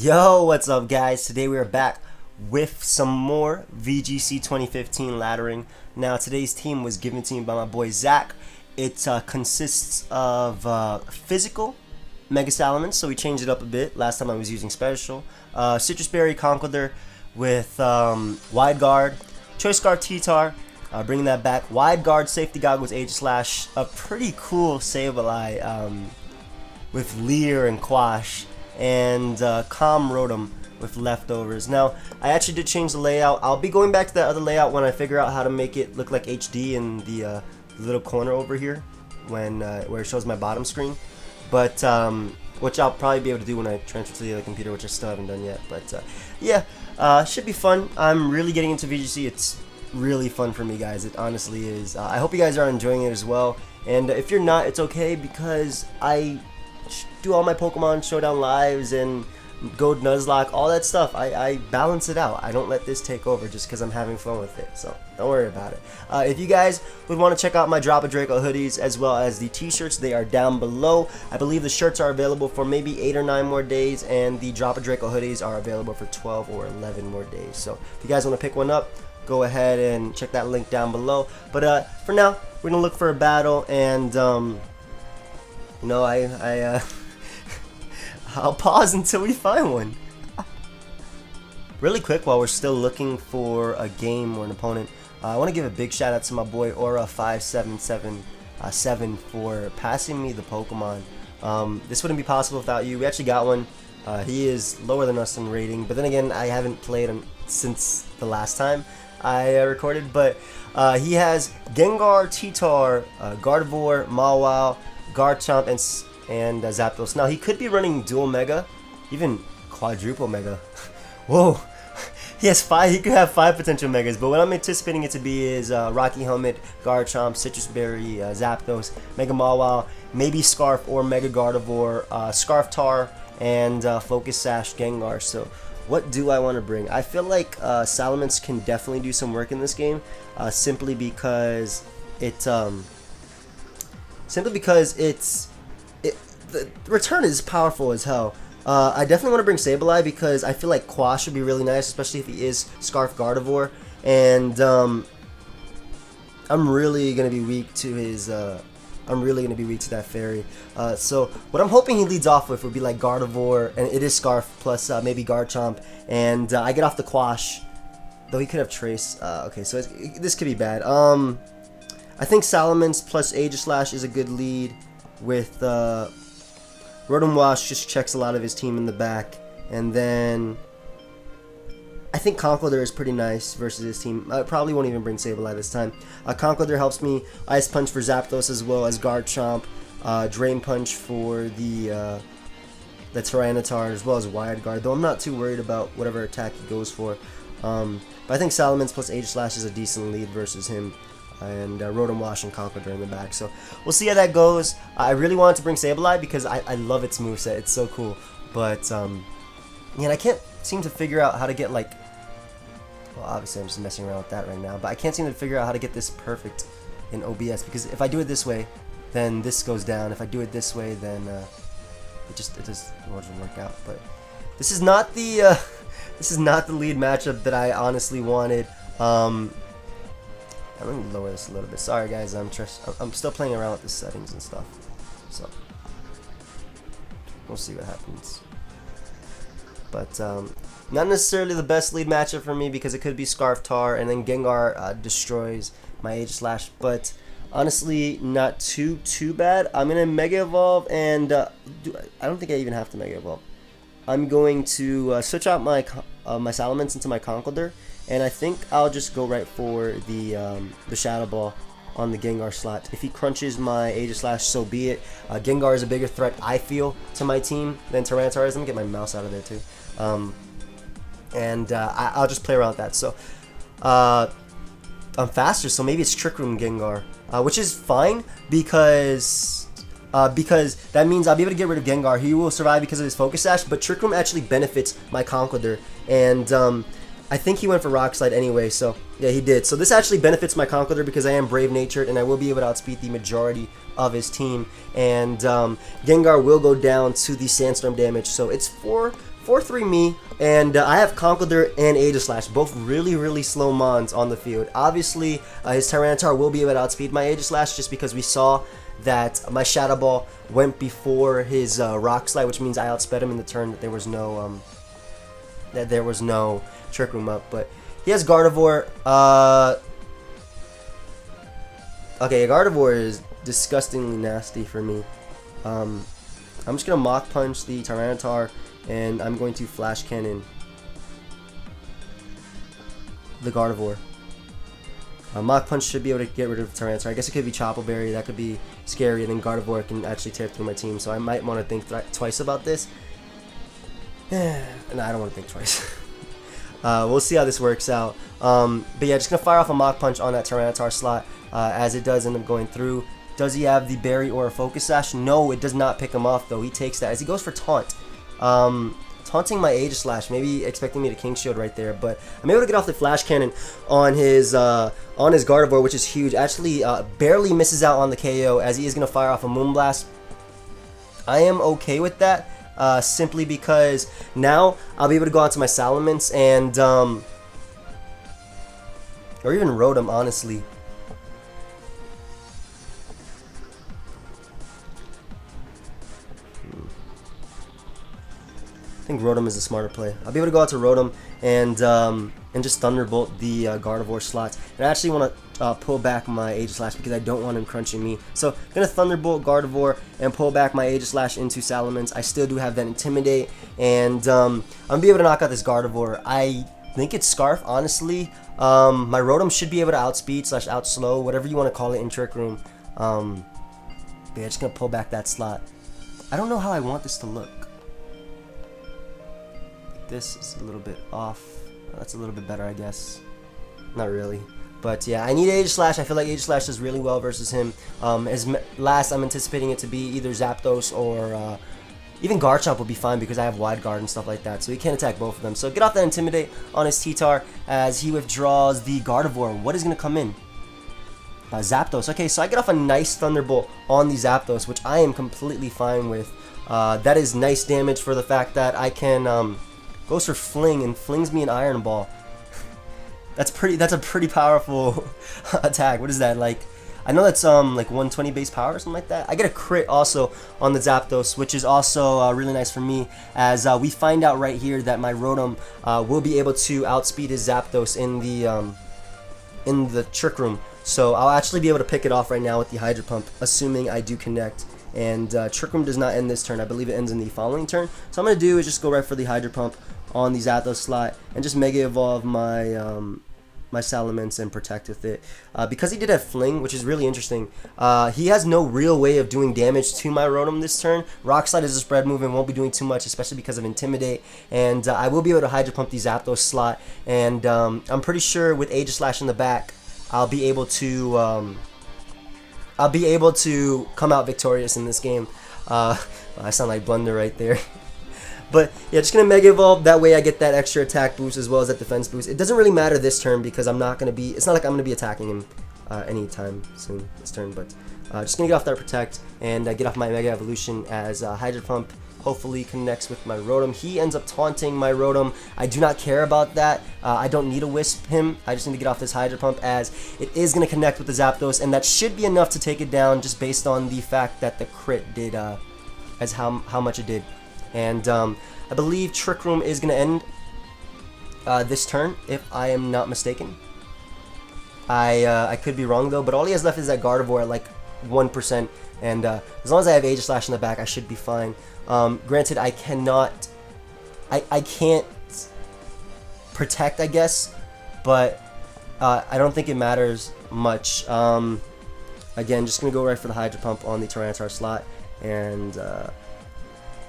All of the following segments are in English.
Yo, what's up guys? Today we are back with some more VGC 2015 laddering. Now today's team was given to me by my boy Zach. It consists of physical Mega Salamence, so we changed it up a bit. Last time I was using special. Citrus Berry Conkeldurr with Wide Guard, Choice Guard T-Tar, bringing that back. Wide Guard, Safety Goggles, Aegislash, a pretty cool Sableye with Leer and Quash, and Calm Rotom with Leftovers. Now, I actually did change the layout. I'll be going back to that other layout when I figure out how to make it look like HD in the little corner over here when where it shows my bottom screen. But which I'll probably be able to do when I transfer to the other computer, which I still haven't done yet. But yeah, should be fun. I'm really getting into VGC. It's really fun for me, guys. It honestly is. I hope you guys are enjoying it as well. And if you're not, it's okay, because I do all my Pokemon Showdown lives and go Nuzlocke, all that stuff. I balance it out. I don't let this take over just because I'm having fun with it, so don't worry about it. If you guys would want to check out my Drop a Draco hoodies as well as the t-shirts, they are down below. I believe the shirts are available for maybe 8 or 9 more days, and the Drop a Draco hoodies are available for 12 or 11 more days. So if you guys want to pick one up, go ahead and check that link down below. But for now, we're gonna look for a battle, and you know, I'll pause until we find one. Really quick, while we're still looking for a game or an opponent, I want to give a big shout out to my boy Aura5777 for passing me the Pokemon. This wouldn't be possible without you. We actually got one. He is lower than us in rating, but then again, I haven't played him since the last time I recorded. But he has Gengar, T-Tar, Gardevoir, Mawile, Garchomp, and Zapdos. Now he could be running dual Mega, even quadruple Mega. Whoa, he has 5. He could have 5 potential Megas. But what I'm anticipating it to be is Rocky Helmet, Garchomp, Citrus Berry, Zapdos, Mega Mawile, maybe Scarf or Mega Gardevoir, Scarf Tar, and Focus Sash Gengar. So what do I want to bring? I feel like Salamence can definitely do some work in this game, simply because the return is powerful as hell. I definitely want to bring Sableye because I feel like Quash would be really nice, especially if he is Scarf Gardevoir. And I'm really gonna be weak to his. I'm really gonna be weak to that fairy. So what I'm hoping he leads off with would be like Gardevoir, and it is Scarf plus maybe Garchomp, and I get off the Quash. Though he could have Trace. Okay, so this could be bad. I think Salamence plus Aegislash is a good lead. With rotom-w just checks a lot of his team in the back, and then I think Conkeldurr is pretty nice versus his team. I probably won't even bring Sableye this time. Conkeldurr helps me Ice Punch for Zapdos as well as Garchomp, Drain Punch for the Tyranitar as well as Wide Guard, though I'm not too worried about whatever attack he goes for. But I think Salamence plus Aegislash is a decent lead versus him. And rotom-w and Conkeldurr in the back. So we'll see how that goes. I really wanted to bring Sableye because I love its moveset. It's so cool. But yeah, I can't seem to figure out how to get, like, well, obviously I'm just messing around with that right now, but I can't seem to figure out how to get this perfect in OBS, because if I do it this way, then this goes down. If I do it this way, then it just doesn't work out. But this is not the this is not the lead matchup that I honestly wanted. I'm gonna lower this a little bit. Sorry guys, I'm still playing around with the settings and stuff, so we'll see what happens. But not necessarily the best lead matchup for me, because it could be Scarf Tar and then Gengar destroys my Aegislash. But honestly, not too bad. I'm gonna Mega Evolve, and I don't think I even have to Mega Evolve. I'm going to switch out my Salamence into my Conkeldurr, and I think I'll just go right for the Shadow Ball on the Gengar slot. If he crunches my Aegislash, so be it. Gengar is a bigger threat, I feel, to my team than Tyranitar is. Let me get my mouse out of there too. I'll just play around with that. So I'm faster, so maybe it's Trick Room Gengar, which is fine because that means I'll be able to get rid of Gengar. He will survive because of his Focus Sash, but Trick Room actually benefits my Conkeldurr, and I think he went for Rock Slide anyway, so yeah, he did. So this actually benefits my Conkeldurr because I am Brave Natured, and I will be able to outspeed the majority of his team. And Gengar will go down to the Sandstorm damage, so it's 4 4-3 me, and I have Conkeldurr and Aegislash, both really slow mons on the field. Obviously, his Tyranitar will be able to outspeed my Aegislash just because we saw that my Shadow Ball went before his Rock Slide, which means I outsped him in the turn that there was no Trick Room up. But he has Gardevoir. Okay, Gardevoir is disgustingly nasty for me. I'm just gonna Mach Punch the Tyranitar, and I'm going to Flash Cannon the Gardevoir. Mach Punch should be able to get rid of the Tyranitar. I guess it could be Chople Berry, that could be scary, and then Gardevoir can actually tear through my team, so I might want to think twice about this. No, I don't want to think twice. We'll see how this works out. But yeah, just going to fire off a Mach Punch on that Tyranitar slot, as it does end up going through. Does he have the Berry or a Focus Sash? No, it does not pick him off, though. He takes that as he goes for Taunt. Taunting my Aegislash, maybe expecting me to King Shield right there, but I'm able to get off the Flash Cannon on his Gardevoir, which is huge. Actually, barely misses out on the KO as he is going to fire off a Moonblast. I am okay with that, simply because now I'll be able to go out to my Salamence and, or even Rotom, honestly. I think Rotom is the smarter play. I'll be able to go out to Rotom and just Thunderbolt the Gardevoir slots. And I actually want to pull back my Aegislash because I don't want him crunching me. So I'm going to Thunderbolt Gardevoir and pull back my Aegislash into Salamence. I still do have that Intimidate, and I'm going to be able to knock out this Gardevoir. I think it's Scarf, honestly. My Rotom should be able to outspeed / outslow, whatever you want to call it in Trick Room. But yeah, just going to pull back that slot. I don't know how I want this to look. This is a little bit off. That's a little bit better, I guess. Not really. But yeah, I need Aegislash. I feel like Aegislash does really well versus him. Last, I'm anticipating it to be either Zapdos or even Garchomp will be fine because I have Wide Guard and stuff like that. So he can't attack both of them. So get off that Intimidate on his T-Tar as he withdraws the Gardevoir. What is going to come in? Zapdos. Okay, so I get off a nice Thunderbolt on the Zapdos, which I am completely fine with. That is nice damage for the fact that I can... goes for Fling and flings me an Iron Ball. That's a pretty powerful attack. What is that, like? I know that's like 120 base power or something like that. I get a crit also on the Zapdos, which is also really nice for me, as we find out right here that my Rotom will be able to outspeed his Zapdos in the Trick Room. So I'll actually be able to pick it off right now with the Hydro Pump, assuming I do connect. And Trick Room does not end this turn. I believe it ends in the following turn. So I'm going to do is just go right for the Hydro Pump on the Zapdos slot and just Mega Evolve my my Salamence and Protect with it. Because he did have Fling, which is really interesting, he has no real way of doing damage to my Rotom this turn. Rock Slide is a spread move and won't be doing too much, especially because of Intimidate. And I will be able to Hydro Pump the Zapdos slot. And I'm pretty sure with Aegislash in the back, I'll be able to come out victorious in this game. I sound like Blunder right there. But yeah, just going to Mega Evolve. That way I get that extra attack boost as well as that defense boost. It doesn't really matter this turn because I'm not going to be... It's not like I'm going to be attacking him anytime soon this turn. But just going to get off that Protect and get off my Mega Evolution as Hydro Pump hopefully connects with my Rotom. He ends up taunting my Rotom. I do not care about that. I don't need to Wisp him. I just need to get off this Hydro Pump as it is going to connect with the Zapdos, and that should be enough to take it down just based on the fact that the crit did, as how much it did. And I believe Trick Room is going to end this turn, if I am not mistaken. I could be wrong though, but all he has left is that Gardevoir at like 1%, and as long as I have Aegislash in the back, I should be fine. Granted, I can't Protect, I guess, but I don't think it matters much. Again, just going to go right for the Hydro Pump on the Tyranitar slot, and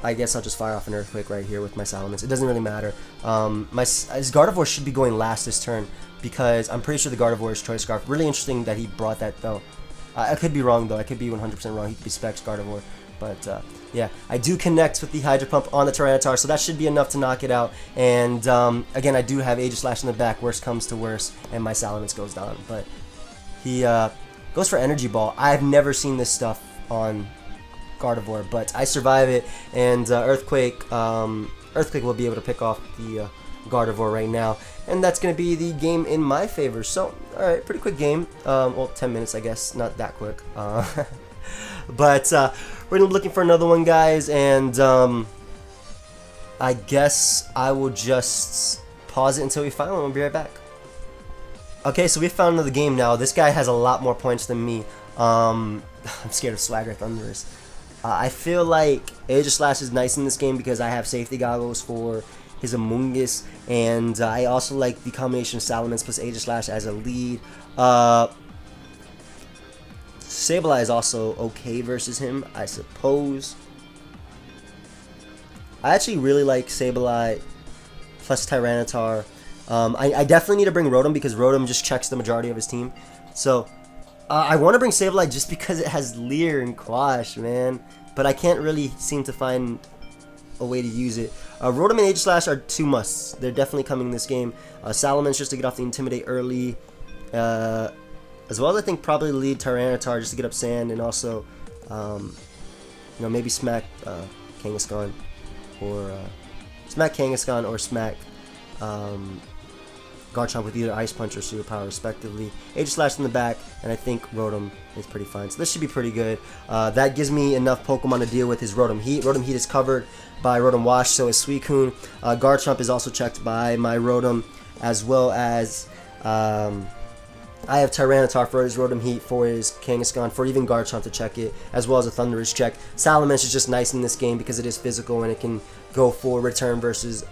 I guess I'll just fire off an Earthquake right here with my Salamence. It doesn't really matter. His Gardevoir should be going last this turn because I'm pretty sure the Gardevoir is Choice Scarf. Really interesting that he brought that though. I could be wrong though. I could be 100% wrong. He could be Specs Gardevoir. But yeah, I do connect with the Hydro Pump on the Tyranitar, so that should be enough to knock it out. And again, I do have Aegislash in the back, worst comes to worst, and my Salamence goes down. But he goes for Energy Ball. I've never seen this stuff on Gardevoir, but I survive it, and Earthquake Earthquake will be able to pick off the Gardevoir right now, and that's going to be the game in my favor. So, alright, pretty quick game. Well, 10 minutes, I guess, not that quick. But we're going to be looking for another one, guys, and I guess I will just pause it until we find one. We'll be right back. Okay, so we found another game now. This guy has a lot more points than me. I'm scared of Swagger Thunderous. I feel like Aegislash is nice in this game because I have safety goggles for his Amoonguss, and I also like the combination of Salamence plus Aegislash as a lead. Sableye is also okay versus him, I suppose. I actually really like Sableye plus Tyranitar. I definitely need to bring Rotom because Rotom just checks the majority of his team. So I want to bring Sableye just because it has Leer and Quash, man. But I can't really seem to find a way to use it. Rotom and Aegislash are two musts. They're definitely coming in this game. Salamence just to get off the Intimidate early. As well as I think probably lead Tyranitar just to get up Sand, and also maybe smack Kangaskhan or smack Garchomp with either Ice Punch or Super Power respectively. Aegislash in the back, and I think Rotom is pretty fine. So this should be pretty good. That gives me enough Pokemon to deal with his Rotom Heat. Rotom Heat is covered by Rotom Wash, so is Suicune. Garchomp is also checked by my Rotom, as well as I have Tyranitar for his Rotom Heat, for his Kangaskhan, for even Garchomp to check it, as well as a Thunderous check. Salamence is just nice in this game because it is physical and it can go for return versus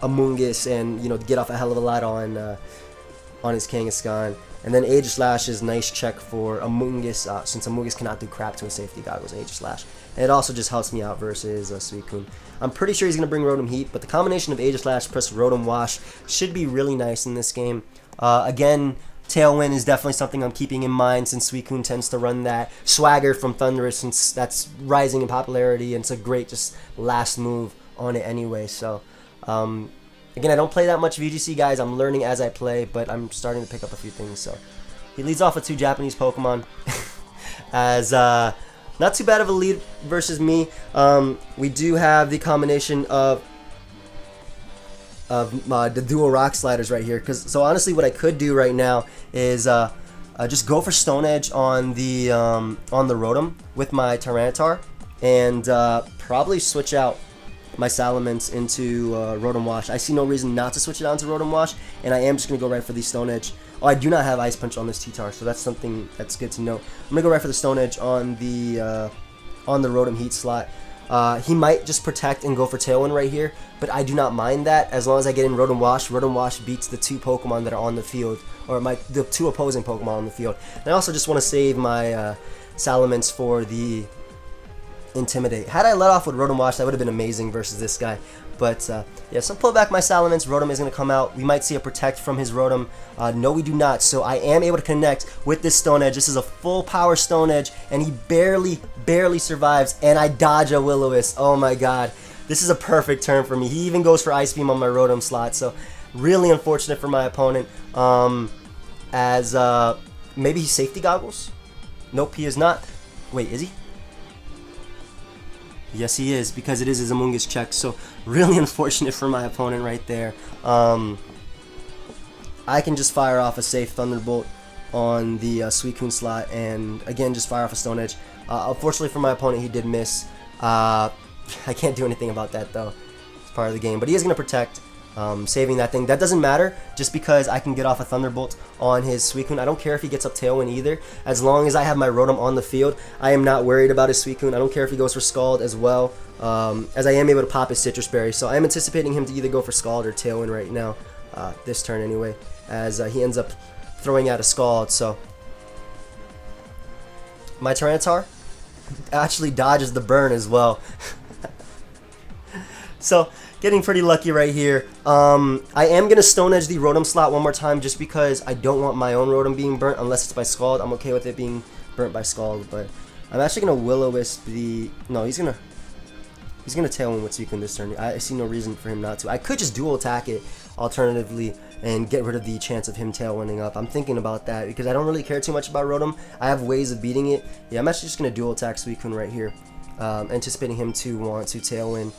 Amoonguss, and get off a hell of a lot on his Kangaskhan. And then Aegislash is nice check for Amoonguss, since Amoonguss cannot do crap to a safety goggles Aegislash. And it also just helps me out versus Suicune. I'm pretty sure he's going to bring Rotom Heat, but the combination of Aegislash plus Rotom Wash should be really nice in this game. Again, Tailwind is definitely something I'm keeping in mind since Suicune tends to run that Swagger from Thunderous, since that's rising in popularity, and it's a great just last move on it anyway. So again, I don't play that much VGC, guys. I'm learning as I play, but I'm starting to pick up a few things. So he leads off with 2 Japanese Pokemon as not too bad of a lead versus me. We do have the combination of the dual Rock Sliders right here. So honestly, what I could do right now is just go for Stone Edge on the Rotom with my Tyranitar, and probably switch out my Salamence into Rotom Wash. I see no reason not to switch it out into Rotom Wash, and I am just going to go right for the Stone Edge. Oh, I do not have Ice Punch on this T-Tar, so that's something that's good to know. I'm going to go right for the Stone Edge on the Rotom Heat slot. He might just protect and go for Tailwind right here, but I do not mind that as long as I get in Rotom Wash. Rotom Wash beats the 2 Pokemon that are on the field, or the 2 opposing Pokemon on the field. And I also just want to save my Salamence for the Intimidate. Had I let off with Rotom Wash, that would have been amazing versus this guy. But yeah, so pull back my Salamence. Rotom is going to come out. We might see a Protect from his Rotom. No, we do not. So I am able to connect with this Stone Edge. This is a full power Stone Edge, and he barely survives. And I dodge a Will-O-Wisp. Oh my god. This is a perfect turn for me. He even goes for Ice Beam on my Rotom slot. So really unfortunate for my opponent. As maybe he's Safety Goggles? Nope, he is not. Wait, is he? Yes, he is, because it is his Amoonguss check. So really unfortunate for my opponent right there. I can just fire off a safe Thunderbolt on the Suicune slot, and again just fire off a Stone Edge. Unfortunately for my opponent, he did miss. I can't do anything about that though. It's part of the game, but he is going to Protect, saving that thing. That doesn't matter just because I can get off a Thunderbolt on his Suicune. I don't care if he gets up Tailwind either. As long as I have my Rotom on the field, I am not worried about his Suicune. I don't care if he goes for Scald as well, as I am able to pop his Citrus Berry. So I am anticipating him to either go for Scald or Tailwind right now, this turn anyway, as he ends up throwing out a Scald. So my Tyranitar actually dodges the burn as well. So getting pretty lucky right here. I am going to Stone Edge the Rotom slot one more time just because I don't want my own Rotom being burnt unless it's by Scald. I'm okay with it being burnt by Scald, but I'm actually going to Will-O-Wisp the... No, he's going to Tailwind with Suicune this turn. I see no reason for him not to. I could just dual attack it alternatively and get rid of the chance of him Tailwinding up. I'm thinking about that because I don't really care too much about Rotom. I have ways of beating it. Yeah, I'm actually just going to dual attack Suicune right here, anticipating him to want to Tailwind.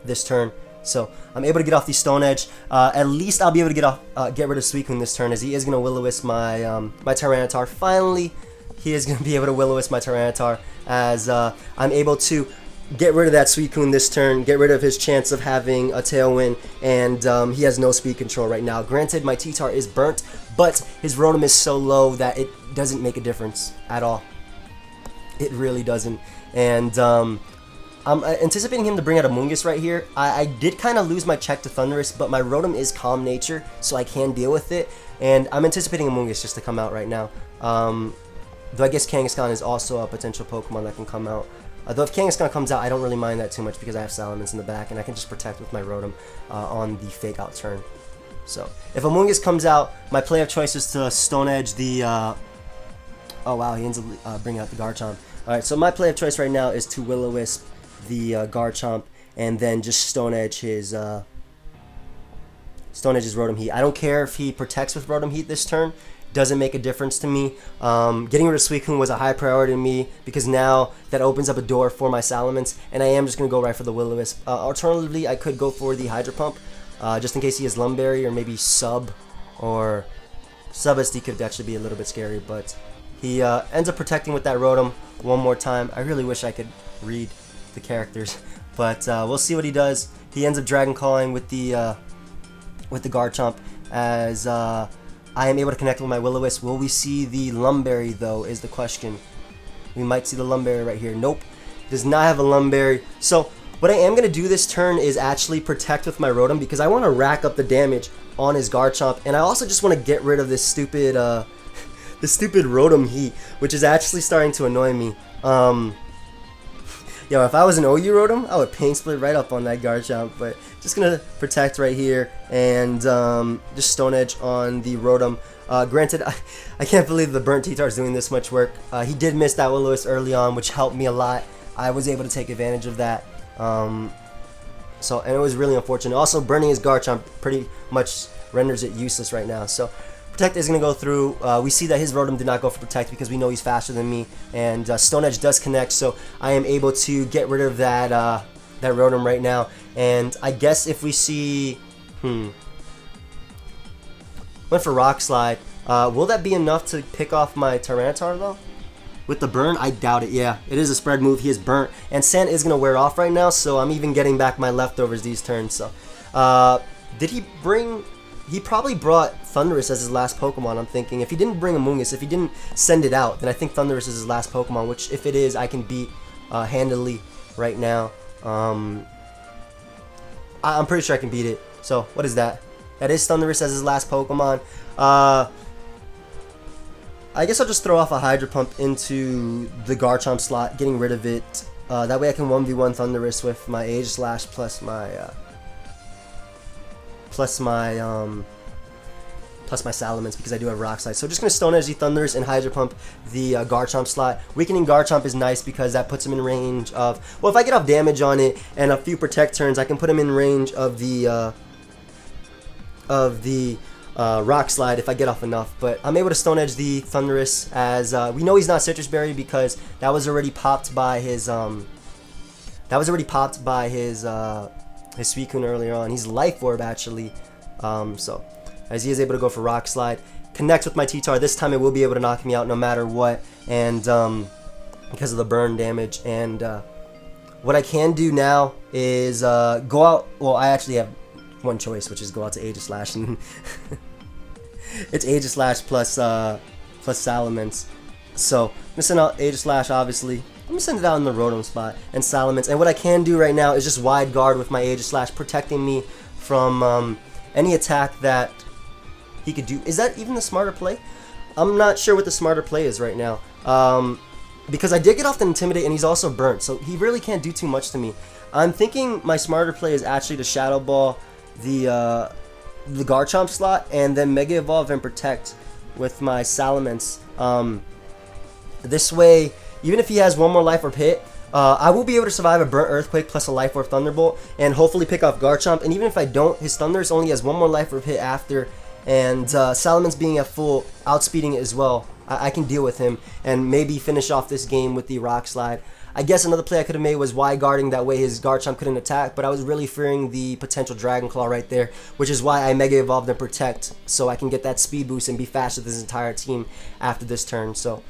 this turn. So I'm able to get off the Stone Edge. At least I'll be able to get rid of Suicune this turn, as he is going to Will-O-Wisp my my Tyranitar. Finally, he is going to be able to Will-O-Wisp my Tyranitar, as I'm able to get rid of that Suicune this turn, get rid of his chance of having a Tailwind, and he has no speed control right now. Granted, my T-Tar is burnt, but his Rotom is so low that it doesn't make a difference at all. It really doesn't. And I'm anticipating him to bring out a Mungus right here. I did kind of lose my check to Thundurus, but my Rotom is Calm Nature, so I can deal with it. And I'm anticipating a Mungus just to come out right now. Though I guess Kangaskhan is also a potential Pokemon that can come out. Though if Kangaskhan comes out, I don't really mind that too much because I have Salamence in the back, and I can just protect with my Rotom on the Fake Out turn. So if Amoonguss comes out, my play of choice is to Stone Edge the... oh wow, he ends up bringing out the Garchomp. Alright, so my play of choice right now is to Will-O-Wisp the Garchomp, and then just Stone Edge his Rotom Heat. I don't care if he protects with Rotom Heat this turn. Doesn't make a difference to me. Getting rid of Suicune was a high priority to me because now that opens up a door for my Salamence, and I am just going to go right for the Will-O-Wisp. Alternatively, I could go for the Hydro Pump, just in case he has Lumberry or maybe Sub, or Sub SD could actually be a little bit scary, but he ends up protecting with that Rotom one more time. I really wish I could read the characters, but we'll see what he does. He ends up Dragon Calling with the Garchomp, as I am able to connect with my Will-O-Wisp. Will we see the Lumberry, though, is the question. We might see the Lumberry right here. Nope, does not have a Lumberry. So what I am going to do this turn is actually protect with my Rotom, because I want to rack up the damage on his Garchomp, and I also just want to get rid of this stupid this stupid Rotom Heat, which is actually starting to annoy me. Yo, if I was an OU Rotom, I would Pain Split right up on that Garchomp, but just going to protect right here and just Stone Edge on the Rotom. Granted, I can't believe the burnt T-Tar is doing this much work. He did miss that Will-O-Wisp early on, which helped me a lot. I was able to take advantage of that. And it was really unfortunate. Also, burning his Garchomp pretty much renders it useless right now. So Protect is going to go through. We see that his Rotom did not go for Protect because we know he's faster than me, and Stone Edge does connect, so I am able to get rid of that that Rotom right now. And I guess if we see, went for Rock Slide. Will that be enough to pick off my Tyranitar though? With the burn, I doubt it. Yeah, it is a spread move. He is burnt, and Sand is going to wear off right now, so I'm even getting back my leftovers these turns. So, did he bring? He probably brought Thundurus as his last Pokemon, I'm thinking. If he didn't bring Amoonguss, if he didn't send it out, then I think Thundurus is his last Pokemon, which, if it is, I can beat handily right now. I'm pretty sure I can beat it. So, what is that? That is Thundurus as his last Pokemon. I guess I'll just throw off a Hydro Pump into the Garchomp slot, getting rid of it. That way I can 1v1 Thundurus with my Aegislash plus my Salamence, because I do have Rock Slide. So just going to Stone Edge the Thundurus and Hydro Pump the Garchomp slot. Weakening Garchomp is nice because that puts him in range of, well, if I get off damage on it and a few Protect turns, I can put him in range of the Rock Slide if I get off enough. But I'm able to Stone Edge the Thundurus, as we know he's not Citrus Berry because that was already popped by his his Suicune earlier on. He's Life Orb actually. So as he is able to go for Rock Slide, connect with my T-Tar. This time it will be able to knock me out no matter what, and because of the burn damage. And what I can do now is go out. Well, I actually have one choice, which is go out to Aegislash, and it's Aegislash plus Salamence. So I'm gonna send out Aegislash, obviously. I'm gonna send it out in the Rotom spot and Salamence. And what I can do right now is just Wide Guard with my Aegislash, protecting me from any attack that he could do. Is that even the smarter play? I'm not sure what the smarter play is right now. Because I did get off the Intimidate, and he's also burnt, so he really can't do too much to me. I'm thinking my smarter play is actually to Shadow Ball the Garchomp slot, and then Mega Evolve and Protect with my Salamence. This way, even if he has one more Life Orb hit, I will be able to survive a Burnt Earthquake plus a Life Orb Thunderbolt, and hopefully pick off Garchomp. And even if I don't, his Thundurus only has one more Life Orb hit after, and Salamence being at full, outspeeding it as well, I can deal with him and maybe finish off this game with the Rock Slide. I guess another play I could have made was Y guarding, that way his Garchomp couldn't attack, but I was really fearing the potential Dragon Claw right there, which is why I Mega Evolved and Protect, so I can get that speed boost and be faster than this entire team after this turn. So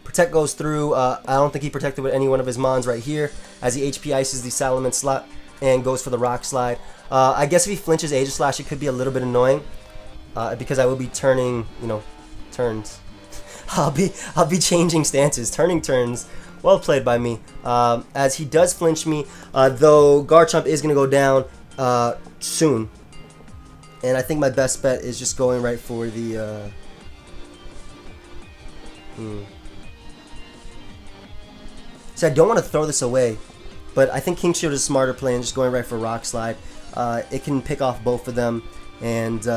Protect goes through. I don't think he protected with any one of his Mons right here, as he HP ices the Salamence slot and goes for the Rock Slide. I guess if he flinches Aegislash, it could be a little bit annoying, because I will be turning, turns. I'll be changing stances, turning turns. Well played by me. As he does flinch me, though Garchomp is going to go down soon. And I think my best bet is just going right for the... So I don't want to throw this away, but I think King Shield is a smarter play and just going right for Rock Slide. It can pick off both of them, and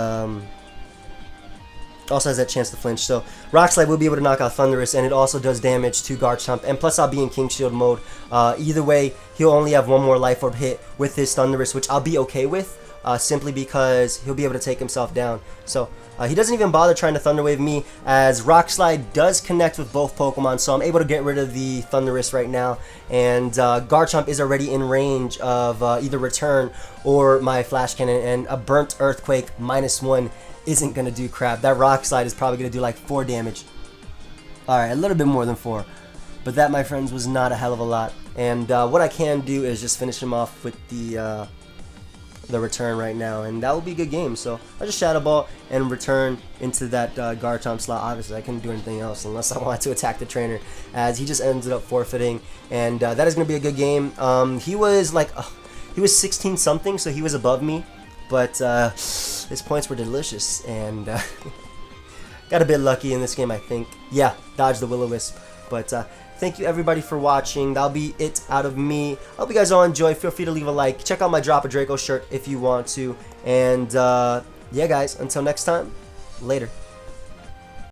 also has that chance to flinch. So Rock Slide will be able to knock out Thundurus, and it also does damage to Garchomp, and plus I'll be in King Shield mode. Either way, he'll only have one more Life Orb hit with his Thundurus, which I'll be okay with, simply because he'll be able to take himself down. So he doesn't even bother trying to Thunder Wave me, as Rock Slide does connect with both Pokemon, so I'm able to get rid of the Thundurus right now, and Garchomp is already in range of either Return or my Flash Cannon, and a Burnt Earthquake -1 isn't going to do crap. That Rock Slide is probably going to do like 4 damage. Alright, a little bit more than 4. But that, my friends, was not a hell of a lot. And what I can do is just finish him off with the Return right now, and that will be a good game. So I'll just Shadow Ball and return into that Garchomp slot. Obviously, I couldn't do anything else unless I wanted to attack the trainer, as he just ended up forfeiting. And that is going to be a good game. He was like, he was 16 something, so he was above me. But his points were delicious, and got a bit lucky in this game, I think. Yeah, dodged the Will-O-Wisp. But thank you everybody for watching. That'll be it out of me. I hope you guys all enjoy. Feel free to leave a like. Check out my Drop a Draco shirt if you want to. And yeah, guys, until next time, later.